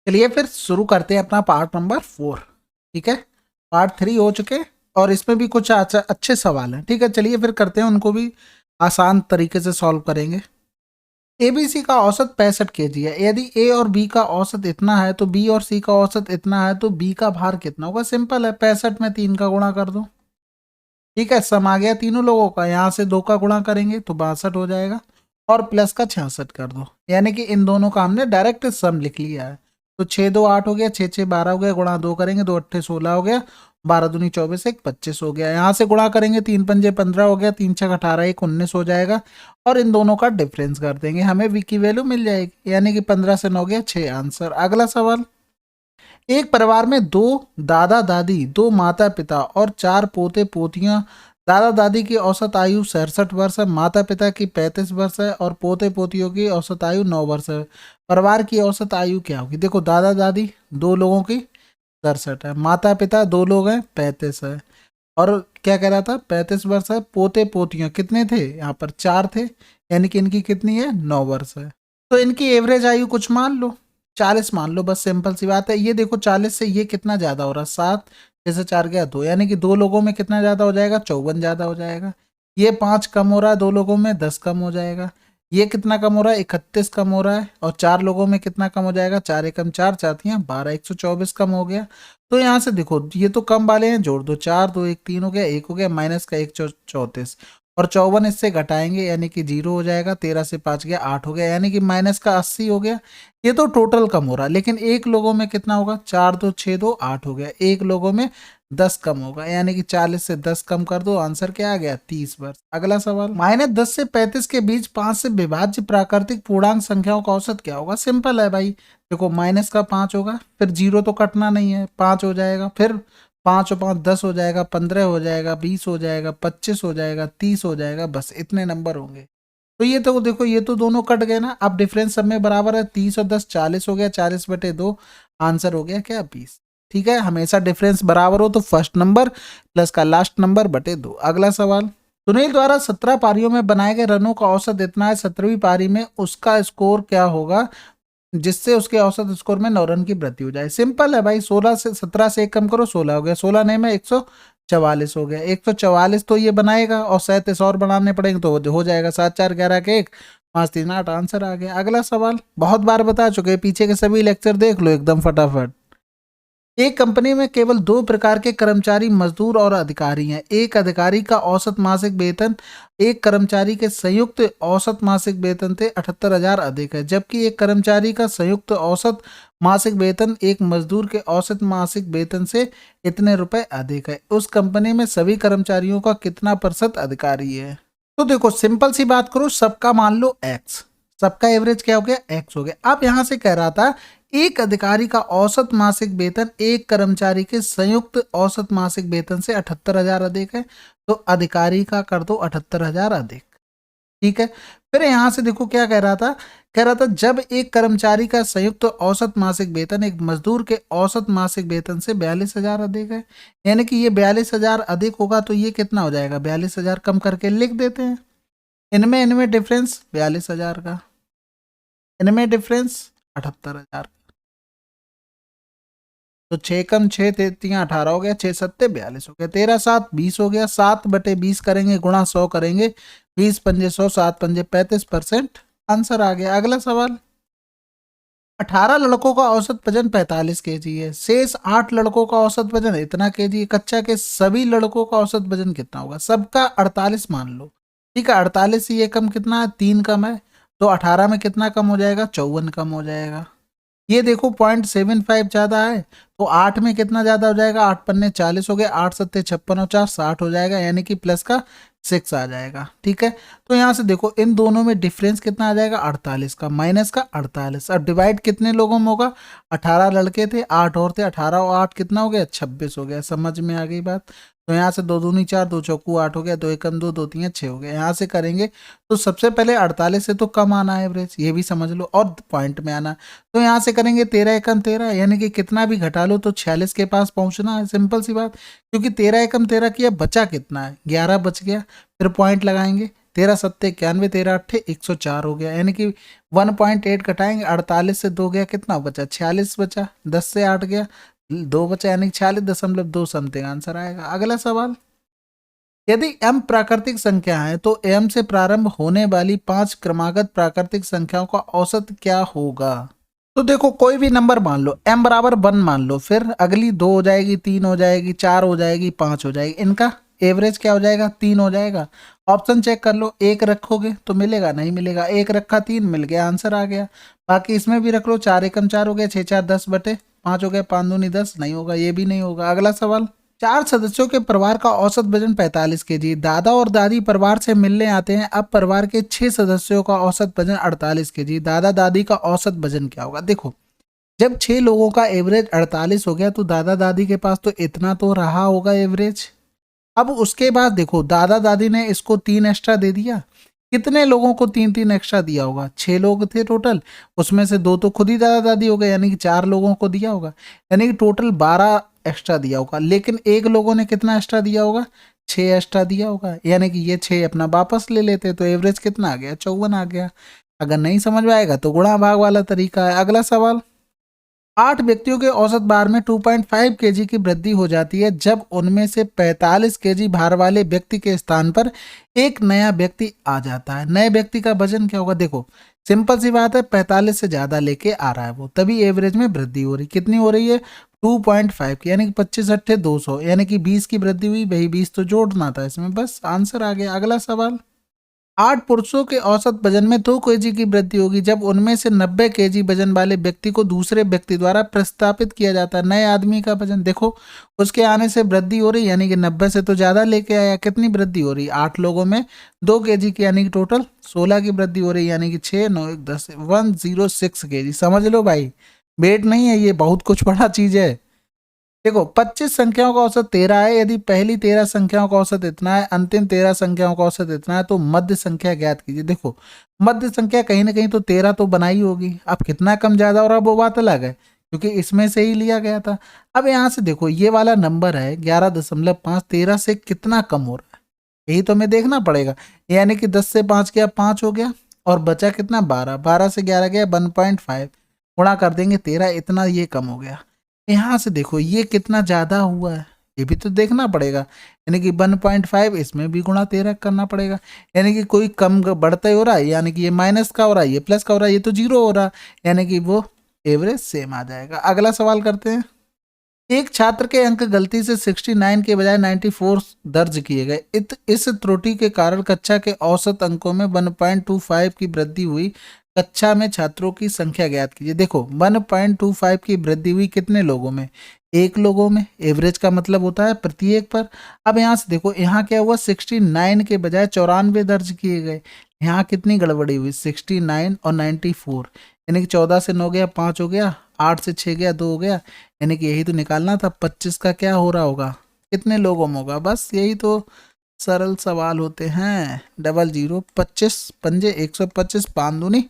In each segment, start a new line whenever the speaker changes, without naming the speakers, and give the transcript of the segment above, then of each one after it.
चलिए फिर शुरू करते हैं अपना पार्ट नंबर 4। ठीक है, पार्ट 3 हो चुके और इसमें भी कुछ अच्छे सवाल हैं। ठीक है, चलिए फिर करते हैं, उनको भी आसान तरीके से सॉल्व करेंगे। एबीसी का औसत 65 kg है। यदि ए और बी का औसत इतना है तो बी और सी का औसत इतना है, तो बी का भार कितना होगा? सिंपल है, 65 में 3 का गुणा कर दो। ठीक है, सम आ गया तीनों लोगों का, यहाँ से 2 का गुणा करेंगे तो 62 हो जाएगा और प्लस का 66 कर दो, यानी कि इन दोनों का हमने डायरेक्ट सम लिख लिया है। तो 6 2 8 हो गया, 6 6 12 हो गया, गुणा 2 करेंगे 2 8 16 हो गया, 12 दूनी 24 1 25 हो गया। यहाँ से गुणा करेंगे 3 पंजे 15 हो गया, 3 6 18 1 19 हो जाएगा और इन दोनों का डिफरेंस कर देंगे, हमें वी की वैल्यू मिल जाएगी, यानी कि 15 से 9 गया 6 आंसर। अगला सवाल, एक परिवार में 2 दादा दादी, 2 माता पिता और 4 पोते पोतियां। दादा दादी की औसत आयु 67 वर्ष है, माता पिता की 35 वर्ष है और पोते पोतियों की औसत आयु 9 वर्ष है। परिवार की औसत आयु क्या होगी? देखो, दादा दादी 2 लोगों की 67 है, माता पिता 2 लोग हैं 35 है, और क्या कह रहा था 35 वर्ष है। पोते पोतियां कितने थे? यहाँ पर 4 थे, यानी कि इनकी कितनी है? 9 वर्ष है। तो इनकी एवरेज आयु कुछ मान लो, 40 मान लो, बस सिंपल सी बात है। ये देखो 40 से ये कितना ज्यादा हो रहा है? 7, जैसे 4 गया 2, यानी कि 2 लोगों में कितना ज्यादा हो जाएगा? 54 ज्यादा हो जाएगा। ये 5 कम हो रहा है, 2 लोगों में 10 कम हो जाएगा। ये कितना कम हो रहा है? 31 कम हो रहा है। और 4 लोगों में कितना कम हो जाएगा? 4 एकम 4 4 12, 124 कम हो गया। तो यहाँ से देखो, ये तो कम वाले हैं, जोड़ दो, 4 2 1 3 हो गया, 1 हो गया, माइनस का 1 34 और 54 इससे घटाएंगे, यानी कि 0 हो जाएगा। 13 से 5 गया 8 हो गया, यानी कि माइनस का 80 हो गया। ये तो टोटल कम हो रहा है, लेकिन एक लोगों में कितना होगा? 4 2 6 2 8 हो गया, एक लोगों में 10 कम होगा, यानी कि 40 से 10 कम कर दो, आंसर क्या आ गया? 30 वर्ष। अगला सवाल, -10 से 35 के बीच 5 से विभाज्य प्राकृतिक पूर्णांक संख्याओं का औसत क्या होगा? सिंपल है भाई, देखो माइनस का 5 होगा, फिर 0 तो कटना नहीं है, 5 हो जाएगा, फिर 5 और 5 10 हो जाएगा, 15 हो जाएगा, 20 हो जाएगा, 25 हो जाएगा, 30 हो जाएगा, बस इतने नंबर होंगे। तो ये तो देखो, ये तो दोनों कट गए ना, अब डिफरेंस सब में बराबर है, 30 और 10 40 हो गया, 40/2, आंसर हो गया क्या? 20। ठीक है, हमेशा डिफरेंस बराबर हो तो फर्स्ट नंबर प्लस का लास्ट नंबर बटे 2। अगला सवाल, सुनील द्वारा 17 पारियों में बनाए गए रनों का औसत इतना है, 17वीं पारी में उसका स्कोर क्या होगा जिससे उसके औसत स्कोर में 9 रन की वृद्धि हो जाए? सिंपल है भाई, 16 से 17 से 1 कम करो, 16 हो गया, 16 नहीं में 144 हो गया, 144 तो ये बनाएगा और 37 और बनाने पड़ेंगे तो हो जाएगा 7 4 11 के 1 5 3 8, आंसर आ गया। अगला सवाल, बहुत बार बता चुके, पीछे के सभी लेक्चर देख लो एकदम फटाफट। एक कंपनी में केवल 2 प्रकार के कर्मचारी, मजदूर और अधिकारी हैं। एक अधिकारी का औसत मासिक वेतन एक कर्मचारी के संयुक्त औसत मासिक वेतन से 78,000 अधिक है, जबकि एक कर्मचारी का संयुक्त औसत मासिक वेतन एक मजदूर के औसत मासिक वेतन से इतने रुपए अधिक है। उस कंपनी में सभी कर्मचारियों का कितना प्रतिशत अधिकारी है? तो देखो, सिंपल सी बात करो, सबका मान लो x, सबका एवरेज क्या हो गया? x हो गया। अब यहां से कह रहा था एक अधिकारी का औसत मासिक वेतन एक कर्मचारी के संयुक्त औसत मासिक वेतन से 78,000 अधिक है, तो अधिकारी का कर दो 78,000 अधिक। ठीक है, फिर यहां से देखो क्या कह रहा था, कह रहा था जब एक कर्मचारी का संयुक्त औसत मासिक वेतन एक मजदूर के औसत मासिक वेतन से 42,000 अधिक है, यानी कि ये 42,000 अधिक होगा, तो ये कितना हो जाएगा? 42,000 कम करके लिख देते हैं, इनमें डिफरेंस 42,000 का, इनमें डिफरेंस 78,000। तो 6 कम 6 3 18 हो गया, 6 7 42 हो गया, 13 7 20 हो गया, 7/20 करेंगे, गुणा 100 करेंगे, 20 पंजे 100, 7 पंजे 35%, आंसर आ गया। अगला सवाल, 18 लड़कों का औसत वजन 45 kg है, शेष 8 लड़कों का औसत वजन इतना kg है, कक्षा के सभी लड़कों का औसत वजन कितना होगा? सबका 48 मान लो। ठीक है, 48 से ये कम कितना है? 3 कम है, तो 18 में कितना कम हो जाएगा? 54 कम हो जाएगा। ये देखो 0.75 ज्यादा है, तो 8 में कितना ज्यादा हो जाएगा? 8 पन्ने 40 हो गए, 8 सत्ते 56 और 4 60 हो जाएगा, यानी कि प्लस का 6 आ जाएगा। ठीक है, तो यहाँ से देखो इन दोनों में डिफरेंस कितना आ जाएगा? 48 का, माइनस का 48। अब डिवाइड कितने लोगों में होगा? 18 लड़के थे, 8 और थे, 18 और 8 कितना हो गया? 26 हो गया। समझ में आ गई बात? तो यहाँ से 2 दूनी 4, 2 चौकू 8 हो गया, 2 एकम 2, 2 3 6 हो गया। यहाँ से करेंगे तो सबसे पहले 48 से तो कम आना है एवरेज, ये भी समझ लो, और पॉइंट में आना। तो यहाँ से करेंगे 13 एकम 13, यानी कि कितना भी घटा लो तो 46 के पास पहुंचना है, सिंपल सी बात। क्योंकि 13 एकम 13 किया, बचा कितना है? 11 बच गया, फिर पॉइंट लगाएंगे, 13 सत्ते 91, 13 अट्ठे 104 हो गया, यानी कि 1.8 घटाएंगे, 48 से 2 गया, कितना बचा 46 बचा, 10 से 8 गया 2 बचा, यानी 46.2 समथिंग आंसर आएगा। अगला सवाल, यदि m प्राकृतिक संख्या है तो m से प्रारंभ होने वाली 5 क्रमागत प्राकृतिक संख्याओं का औसत क्या होगा। तो देखो कोई भी नंबर मान लो, m बराबर 1 मान लो, फिर अगली 2 हो जाएगी, 3 हो जाएगी, 4 हो जाएगी, 5 हो जाएगी, इनका एवरेज क्या हो जाएगा 3 हो जाएगा। ऑप्शन चेक कर लो, एक रखोगे तो मिलेगा, नहीं मिलेगा, एक रखा 3 मिल गया, आंसर आ गया। बाकी इसमें भी रख लो, 4 एकम 4 हो गया, 6 4 10 बटे 5 हो गया, 5 दूनी 10, नहीं होगा, ये भी नहीं होगा। अगला सवाल, 4 सदस्यों के परिवार का औसत वजन 45 केजी, दादा और दादी परिवार से मिलने आते हैं, अब परिवार के 6 सदस्यों का औसत वजन 48 केजी, दादा दादी का औसत वजन क्या होगा। देखो जब 6 लोगों का एवरेज 48 हो गया तो दादा दादी के पास तो इतना तो रहा होगा एवरेज। अब उसके बाद देखो दादा दादी ने इसको 3 एक्स्ट्रा दे दिया, कितने लोगों को 3 एक्स्ट्रा दिया होगा, 6 लोग थे टोटल, उसमें से 2 तो खुद ही दादा दादी हो गए, यानी कि 4 लोगों को दिया होगा, यानी कि टोटल 12 एक्स्ट्रा दिया होगा। लेकिन एक लोगों ने कितना एक्स्ट्रा दिया होगा, 6 एक्स्ट्रा दिया होगा, यानी कि ये 6 अपना वापस ले लेते, तो एवरेज कितना आ गया 54 आ गया। अगर नहीं समझ में आएगा तो गुणा भाग वाला तरीका है। अगला सवाल, 8 व्यक्तियों के औसत भार में 2.5 केजी की वृद्धि हो जाती है जब उनमें से 45 केजी भार वाले व्यक्ति के स्थान पर एक नया व्यक्ति आ जाता है। नए व्यक्ति का वजन क्या होगा। देखो सिंपल सी बात है, 45 से ज्यादा लेके आ रहा है वो, तभी एवरेज में वृद्धि हो रही। कितनी हो रही है 2.5 की, यानी कि 25 अट्ठे 200, यानी कि 20 की वृद्धि हुई, वही 20 तो जोड़ना था इसमें, बस आंसर आ गया। अगला सवाल, 8 पुरुषों के औसत वजन में 2 केजी की वृद्धि होगी जब उनमें से 90 केजी वजन वाले व्यक्ति को दूसरे व्यक्ति द्वारा प्रस्तापित किया जाता है। नए आदमी का वजन देखो, उसके आने से वृद्धि हो रही, यानी कि 90 से तो ज्यादा लेके आया, कितनी वृद्धि हो रही 8 लोगों में 2 केजी की, यानी कि टोटल 16 की वृद्धि हो रही, यानी कि 6 9 1 10 106 केजी। समझ लो भाई, वेट नहीं है ये, बहुत कुछ बड़ा चीज है। देखो 25 संख्याओं का औसत 13 है, यदि पहली 13 संख्याओं का औसत इतना है, अंतिम 13 संख्याओं का औसत इतना है, तो मध्य संख्या ज्ञात कीजिए। देखो मध्य संख्या कहीं ना कहीं तो 13 तो बनाई होगी, अब कितना कम ज्यादा हो रहा वो बात अलग है, क्योंकि इसमें से ही लिया गया था। अब यहाँ से देखो ये वाला नंबर है 11.5, 13 से कितना कम हो रहा है, यही तो हमें देखना पड़ेगा। यानी कि 10 से 5 गया 5 हो गया, और बचा कितना 12, 12 से 11 गया 1.5, गुणा कर देंगे 13, इतना ये कम हो गया। यहाँ से देखो ये कितना ज्यादा हुआ है, ये भी तो देखना पड़ेगा, यानी कि 1.5, इसमें भी गुणा 13 करना पड़ेगा, यानी कि कोई कम बढ़ता ही हो रहा है, यानी कि ये माइनस का हो रहा है, ये प्लस का हो रहा है, ये तो जीरो हो रहा है, यानी कि वो एवरेज सेम आ जाएगा। अगला सवाल करते हैं, एक छात्र के अंक गलती से 69 के बजाय 94 दर्ज किए गए, इस त्रुटि के कारण कक्षा के औसत अंकों में 1.25 की वृद्धि हुई, कक्षा में छात्रों की संख्या ज्ञात कीजिए। देखो 1.25 की वृद्धि हुई कितने लोगों में, एक लोगों में, एवरेज का मतलब होता है प्रत्येक पर। अब यहाँ से देखो यहाँ क्या हुआ, 69 के बजाय 94 दर्ज किए गए, यहाँ कितनी गड़बड़ी हुई 69 और 94, यानी कि 14 से 9 गया 5 हो गया, 8 से 6 गया 2 हो गया, यानी कि यही तो निकालना था 25 का क्या हो रहा होगा, कितने लोगों में होगा, बस यही तो सरल सवाल होते हैं। 00 25 पंजे 125 5 दूनी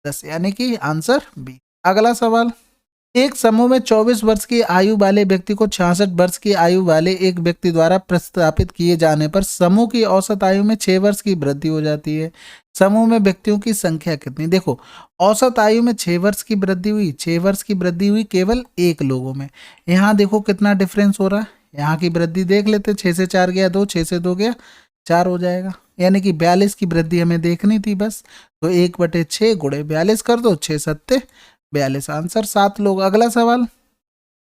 10, यानी कि आंसर बी। अगला सवाल, एक समूह में 24 वर्ष की आयु वाले व्यक्ति को 66 वर्ष की आयु वाले एक व्यक्ति द्वारा प्रस्तापित किए जाने पर समूह की औसत आयु में 6 वर्ष की वृद्धि हो जाती है। समूह में व्यक्तियों की संख्या कितनी, देखो औसत आयु में 6 वर्ष की वृद्धि हुई, 6 वर्ष की वृद्धि हुई केवल एक लोगों में। यहाँ देखो कितना डिफरेंस हो रहा है, यहाँ की वृद्धि देख लेते, 6 से 4 गया 2, 6 से 2 गया 4 हो जाएगा, यानी कि 42 की वृद्धि हमें देखनी थी बस, तो 1/6 गुणे 42 कर दो, 6 सत्ते 42, आंसर 7 लोग। अगला सवाल,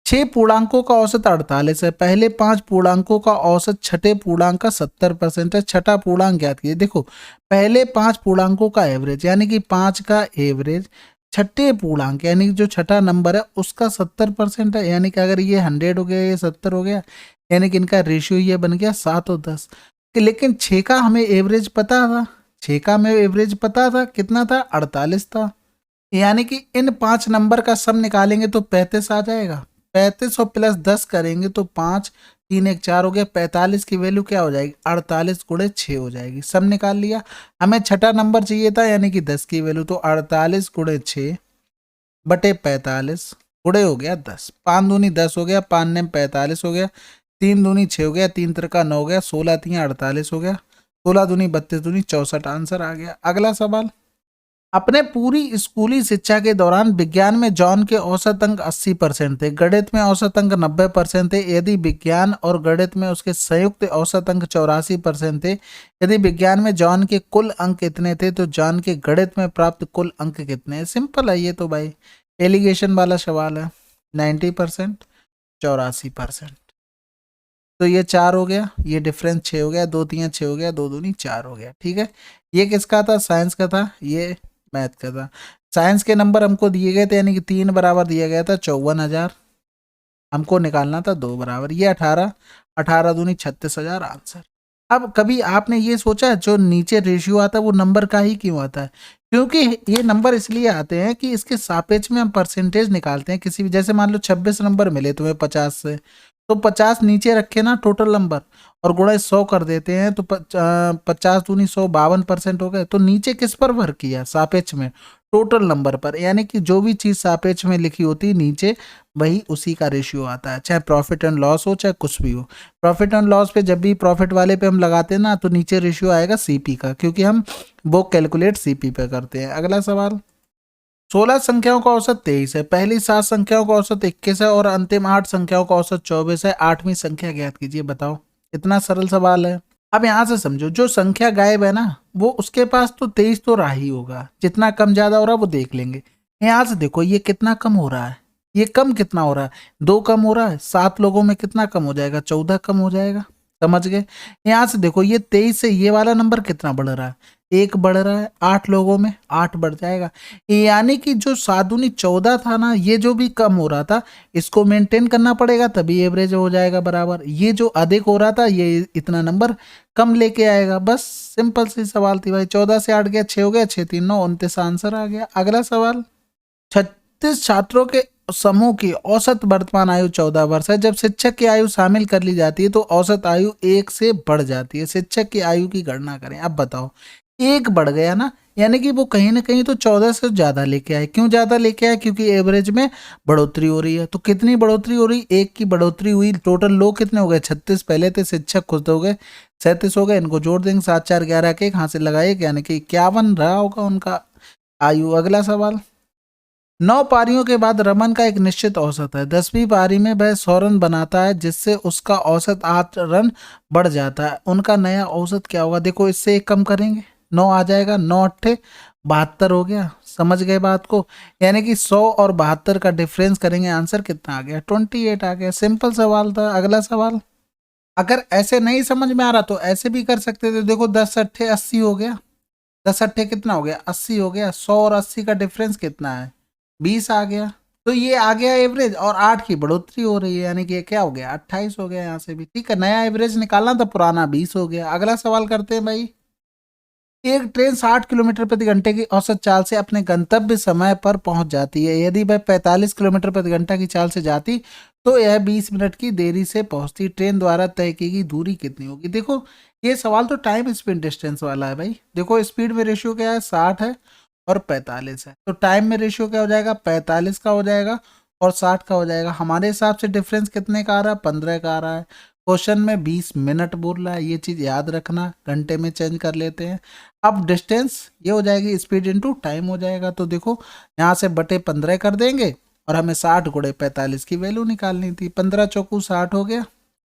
6 पूर्णांकों का औसत 48 है, पहले 5 पूर्णांकों का औसत छठे पूर्णांक का 70% है, छठा पूर्णांक ज्ञात कीजिए। देखो पहले 5 पूर्णांकों का एवरेज, यानी कि 5 का एवरेज छठे पूर्णांक, यानी कि जो छठा नंबर है उसका 70% है, यानी कि अगर ये 100 हो गया ये 70 हो गया, यानी कि इनका रेशियो ये बन गया 7 और 10। लेकिन 6 का हमें एवरेज पता था, 6 का हमें एवरेज पता था कितना था 48 था, यानी कि इन 5 नंबर का सम निकालेंगे तो 35 आ जाएगा, 35 और प्लस 10 करेंगे तो 5 3 1 4 हो गया, 45 की वैल्यू क्या हो जाएगी 48 गुणे 6 हो जाएगी। सम निकाल लिया, हमें छठा नंबर चाहिए था यानी कि 10 की वैल्यू, तो 48 गुणे 6 बटे 45 गुणे हो गया 10, 5 दूनी 10 हो गया, 5 ने 45 हो गया, 3 दूनी 6 हो गया, 3 तिरका 9 हो गया, 16 3 48 हो गया, 16 दूनी 32 दूनी 64 आंसर आ गया। अगला सवाल, अपने पूरी स्कूली शिक्षा के दौरान विज्ञान में जॉन के औसत अंक 80% थे, गणित में औसत अंक 90% थे। यदि विज्ञान और गणित में उसके संयुक्त औसत अंक 84% थे, यदि विज्ञान में जॉन के कुल अंक कितने थे तो जॉन के गणित में प्राप्त कुल अंक कितने हैं? सिंपल है ये तो भाई, एलिगेशन वाला सवाल है। 90%, 84%, तो ये 4 हो गया, ये डिफरेंस 6 हो गया, 2 3 6 हो गया, 2 दूनी 4 हो गया। ठीक है, ये किसका था? साइंस का था, ये मैथ का था। साइंस के नंबर हमको दिए गए थे, यानी कि 3 बराबर दिया गया था 54,000, हमको निकालना था 2 बराबर, ये 18, 18 दूनी 36,000 आंसर। अब कभी आपने ये सोचा जो नीचे रेशियो आता है वो नंबर का ही क्यों आता है? क्योंकि ये नंबर इसलिए आते हैं कि इसके सापेक्ष में हम परसेंटेज निकालते हैं किसी भी, जैसे मान लो 26 नंबर मिले तुम्हें 50 से, तो 50 नीचे रखे ना टोटल नंबर और गुणा 100 कर देते हैं, तो 50 दूनी 100, 52% हो गए। तो नीचे किस पर भर किया? सापेक्ष में, टोटल नंबर पर, यानी कि जो भी चीज सापेक्ष में लिखी होती है नीचे, वही उसी का रेशियो आता है, चाहे प्रॉफिट एंड लॉस हो चाहे कुछ भी हो। प्रॉफिट एंड लॉस पे जब भी प्रॉफिट वाले पे हम लगाते हैं ना, तो नीचे रेशियो आएगा सीपी का, क्योंकि हम वो कैलकुलेट सीपी पे करते हैं। अगला सवाल, 16 संख्याओं का औसत 23 है, पहली 7 संख्याओं का औसत 21 है और अंतिम 8 संख्याओं का औसत 24 है, 8वीं संख्या ज्ञात कीजिए। बताओ, इतना सरल सवाल है। अब यहां से समझो, जो संख्या गायब है ना, वो उसके पास तो 23 तो रहा ही होगा, जितना कम ज्यादा हो रहा है वो देख लेंगे। यहां से देखो ये कितना कम हो रहा है, ये कम कितना हो रहा है? 2 कम हो रहा है, 7 लोगों में कितना कम हो जाएगा? 14 कम हो जाएगा। समझ गए? यहां से देखो ये 23 से ये वाला नंबर कितना बढ़ रहा है? 1 बढ़ रहा है, 8 लोगों में 8 बढ़ जाएगा। यानी कि जो 7 दूनी 14 था ना, ये जो भी कम हो रहा था, इसको मेंटेन करना पड़ेगा, तभी एवरेज हो जाएगा बराबर। ये जो अधिक हो रहा था, ये इतना नंबर कम लेके आएगा। बस सिंपल सी सवाल थी भाई। 14 से 8 गया, 6 हो गया, 6 3 9 29 आंसर आ गया। अगला सवाल, 36 छात्रों के समूह की औसत वर्तमान आयु 14 वर्ष है। जब शिक्षक की आयु शामिल कर ली जाती है तो औसत आयु 1 से बढ़ जाती है। शिक्षक की आयु की गणना करें। अब बताओ, 1 बढ़ गया ना, यानी कि वो कहीं ना कहीं तो 14 से ज्यादा लेके आए। क्यों ज्यादा लेके आए? क्योंकि एवरेज में बढ़ोतरी हो रही है। तो कितनी बढ़ोतरी हो रही? 1 की बढ़ोतरी हुई। टोटल लोग कितने हो गए? 36 पहले थे, शिक्षक खुद हो गए 37 हो गए। इनको जोड़ देंगे, 7 4 11 के, कहाँ से लगाए, यानी कि 51 रहा होगा उनका आयु। अगला सवाल, 9 पारियों के बाद रमन का एक निश्चित औसत है। 10वीं पारी में वह 100 रन बनाता है, जिससे उसका औसत 8 रन बढ़ जाता है। उनका नया औसत क्या होगा? देखो, इससे एक कम करेंगे, 9 आ जाएगा, 9 अट्ठे 72 हो गया। समझ गए बात को? यानी कि 100 और 72 का डिफरेंस करेंगे, आंसर कितना आ गया? 28 आ गया। सिंपल सवाल था। अगला सवाल, अगर ऐसे नहीं समझ में आ रहा तो ऐसे भी कर सकते थे। देखो, 10 अट्ठे 80 हो गया, 10 अट्ठे कितना हो गया? 80 हो गया। 100 और 80 का डिफरेंस कितना है? 20 आ गया। तो ये आ गया एवरेज, और 8 की बढ़ोतरी हो रही है, यानी कि ये क्या हो गया? 28 हो गया। यहाँ से भी ठीक है, नया एवरेज निकालना था, पुराना 20 हो गया। अगला सवाल करते हैं भाई, एक ट्रेन 60 किलोमीटर प्रति घंटे की औसत चाल से अपने गंतव्य समय पर पहुंच जाती है। यदि वह 45 किलोमीटर प्रति घंटा की चाल से जाती तो यह 20 मिनट की देरी से पहुंचती। ट्रेन द्वारा तय की गई दूरी कितनी होगी? देखो, ये सवाल तो टाइम स्पीड डिस्टेंस वाला है भाई। देखो, स्पीड में रेशियो क्या है? 60 है और 45 है। तो टाइम में रेशियो क्या हो जाएगा? 45 का हो जाएगा और 60 का हो जाएगा। हमारे हिसाब से डिफरेंस कितने का आ रहा है? 15 का आ रहा है। क्वेश्चन में 20 मिनट बोल रहा है, ये चीज याद रखना, घंटे में चेंज कर लेते हैं। अब डिस्टेंस ये हो जाएगी स्पीड इनटू टाइम हो जाएगा। तो देखो, यहाँ से बटे 15 कर देंगे और हमें 60 गुणे 45 की वैल्यू निकालनी थी। 15 चौकू 60 हो गया।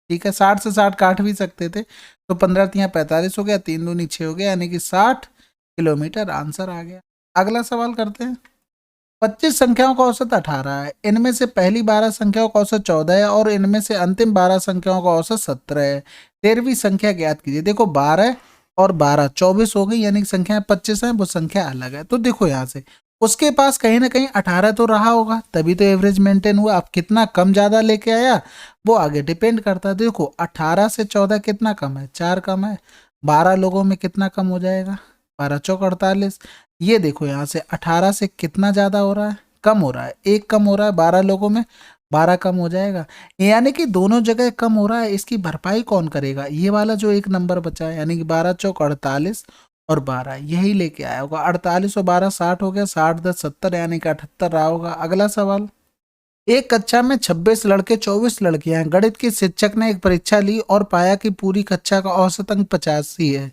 ठीक है, 60 से 60 काट भी सकते थे, तो 15 तिया 45 हो गया, 3 दूनी 6 हो गया, यानी कि 60 किलोमीटर आंसर आ गया। अगला सवाल करते हैं, 25 संख्याओं का औसत 18 है। इनमें से पहली 12 संख्याओं का औसत 14 है और इनमें से अंतिम 12 संख्याओं का औसत 17 है। 13वीं संख्या ज्ञात कीजिए। देखो, 12 और 12 24 हो गई, यानी कि संख्या 25 है, वो संख्या अलग है। तो देखो, यहाँ से उसके पास कहीं ना कहीं 18 तो रहा होगा, तभी तो एवरेज मेंटेन हुआ। अब कितना कम ज्यादा लेके आया वो आगे डिपेंड करता है। देखो, 18 से 14 कितना कम है? 4 कम है। 12 लोगों में कितना कम हो जाएगा? 12 चौक 48। ये देखो, यहाँ से 18 से कितना ज्यादा हो रहा है? कम हो रहा है, 1 कम हो रहा है। 12 लोगों में 12 कम हो जाएगा, यानी कि दोनों जगह कम हो रहा है। इसकी भरपाई कौन करेगा? ये वाला जो एक नंबर बचा है, यानी कि 12 चौक 48 और 12 यही लेके आया होगा। 48 और 12 60 हो गया, 60 10 70, यानी कि 78 रहा होगा। अगला सवाल, एक कक्षा में 26 लड़के 24 लड़कियां हैं। गणित के शिक्षक ने एक परीक्षा ली और पाया कि पूरी कक्षा का औसत अंक 85 है।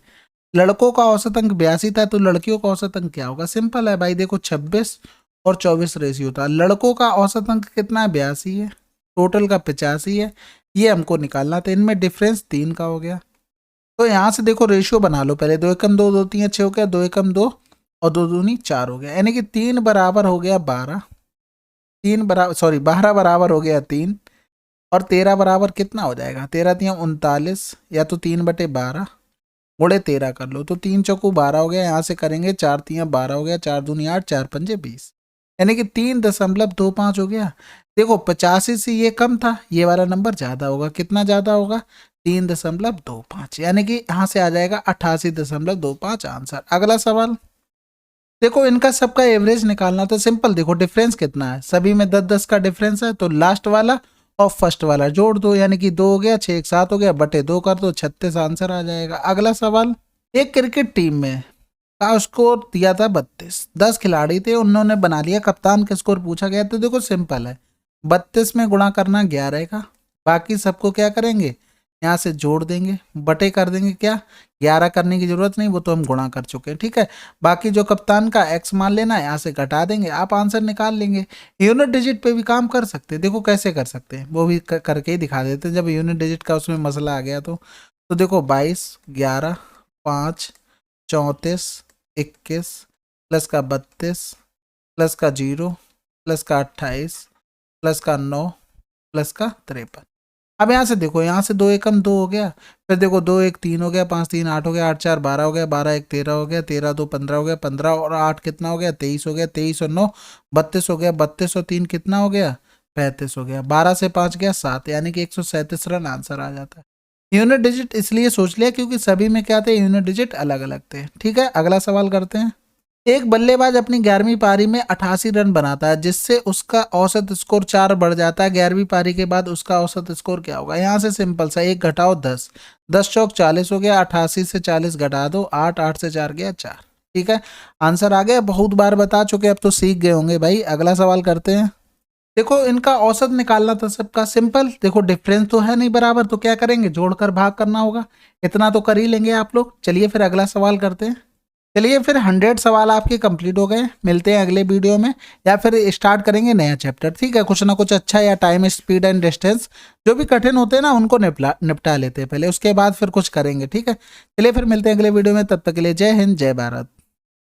लड़कों का औसत अंक 82 था, तो लड़कियों का औसत अंक क्या होगा? सिंपल है भाई, देखो 26 और 24 रेशियो था। लड़कों का औसत अंक कितना है? 82 है, टोटल का 85 है, ये हमको निकालना था। इनमें डिफरेंस 3 का हो गया। तो यहाँ से देखो रेशियो बना लो पहले, 2 एकम 2, 2 3 6 हो गया, 2 एकम 2 और 2 दूनी 4 हो गया, यानी कि 3 बराबर हो गया 12, 3 बराबर सॉरी 12 बराबर हो गया 3, और 13 बराबर कितना हो जाएगा? 13 तिया 39, या तो 3/12 गुणे 13 कर लो, तो 3 चौकू 12 हो गया। यहाँ से करेंगे 4 तिया 12 हो गया, 4 दूनी 8, 4 पंजे 20, यानी कि 3.25 हो गया। देखो 85 से ये कम था, ये वाला नंबर ज्यादा होगा। कितना ज्यादा होगा? 3.25, यानी कि यहाँ से आ जाएगा 88.25 आंसर। अगला सवाल देखो, इनका सबका एवरेज निकालना था। सिंपल, देखो डिफरेंस कितना है, सभी में 10-10 का डिफरेंस है, तो लास्ट वाला और फर्स्ट वाला जोड़ दो, यानी कि 2 हो गया, 6 एक 7 हो गया, बटे 2 कर दो, 36 आंसर आ जाएगा। अगला सवाल, एक क्रिकेट टीम में का स्कोर दिया था 32, 10 खिलाड़ी थे, उन्होंने बना लिया कप्तान का स्कोर पूछा गया। तो देखो सिंपल है, 32 में गुणा करना 11 का, बाकी सबको क्या करेंगे? यहाँ से जोड़ देंगे, बटे कर देंगे, क्या 11 करने की जरूरत नहीं, वो तो हम गुणा कर चुके हैं, ठीक है। बाकी जो कप्तान का एक्स मान लेना है, यहाँ से घटा देंगे, आप आंसर निकाल लेंगे। यूनिट डिजिट पे भी काम कर सकते हैं, देखो कैसे कर सकते हैं वो भी करके ही दिखा देते हैं, जब यूनिट डिजिट का उसमें मसला आ गया तो देखो 22, 11, 5, 34, 21 प्लस का 32 प्लस का 0 प्लस का 28 प्लस का 9 प्लस का 53। अब यहाँ से देखो, यहाँ से 2 एकम 2 हो गया, फिर देखो 2 एक 3 हो गया, 5 3 8 हो गया, 8 4 12 हो गया, 12 एक 13 हो गया, 13 2 15 हो गया, 15 और 8 कितना हो गया? 23 हो गया, 23 और 9 32 हो गया, 32 और 3 कितना हो गया? 35 हो गया, 12 से 5 गया 7, यानी कि 137 रन आंसर आ जाता है। यूनिट डिजिट इसलिए सोच लिया क्योंकि सभी में क्या थे? यूनिट डिजिट अलग अलग थे, ठीक है। अगला सवाल करते हैं। एक बल्लेबाज अपनी 11वीं पारी में 88 रन बनाता है, जिससे उसका औसत स्कोर 4 बढ़ जाता है। 11वीं पारी के बाद उसका औसत स्कोर क्या होगा? यहाँ से सिंपल सा, 1 घटाओ 10, 10 चौक 40 हो गया, 88 से 40 घटा दो 8, 8 से 4 गया 4, ठीक है। आंसर आ गया, बहुत बार बता चुके, अब तो सीख गए होंगे भाई। अगला सवाल करते हैं। देखो इनका औसत निकालना था सबका, सिंपल, देखो डिफरेंस तो है नहीं बराबर, तो क्या करेंगे? जोड़कर भाग करना होगा, इतना तो कर ही लेंगे आप लोग। चलिए फिर अगला सवाल करते हैं। चलिए फिर 100 सवाल आपके कंप्लीट हो गए, मिलते हैं अगले वीडियो में, या फिर स्टार्ट करेंगे नया चैप्टर, ठीक है। कुछ ना कुछ अच्छा, या टाइम स्पीड एंड डिस्टेंस, जो भी कठिन होते हैं ना उनको निपटा लेते हैं पहले, उसके बाद फिर कुछ करेंगे, ठीक है। चलिए फिर मिलते हैं अगले वीडियो में, तब तक के लिए जय हिंद जय भारत।